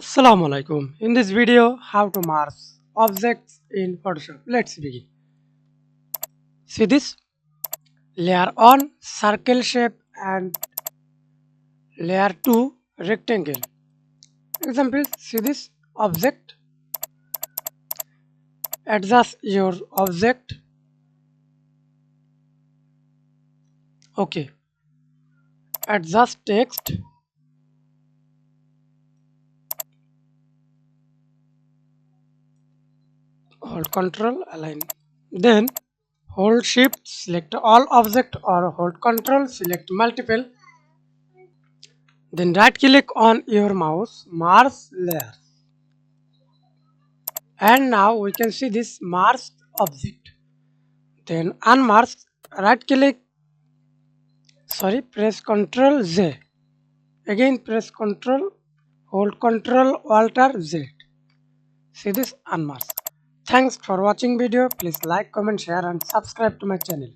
Assalamu alaikum. In this video, how to mark objects in Photoshop. Let's begin. See this layer 1 circle shape and layer 2 rectangle. Example, see this object. Adjust your object. Okay. Adjust text. Hold Control, align. Then hold Shift, select all object or hold Control, select multiple. Then right click on your mouse, mark layer. And now we can see this masked object. Then unmask, right click, press Ctrl Z. Again press Ctrl, hold Ctrl Alt Z. See this unmask. Thanks for watching video. Please like, comment, share and subscribe to my channel.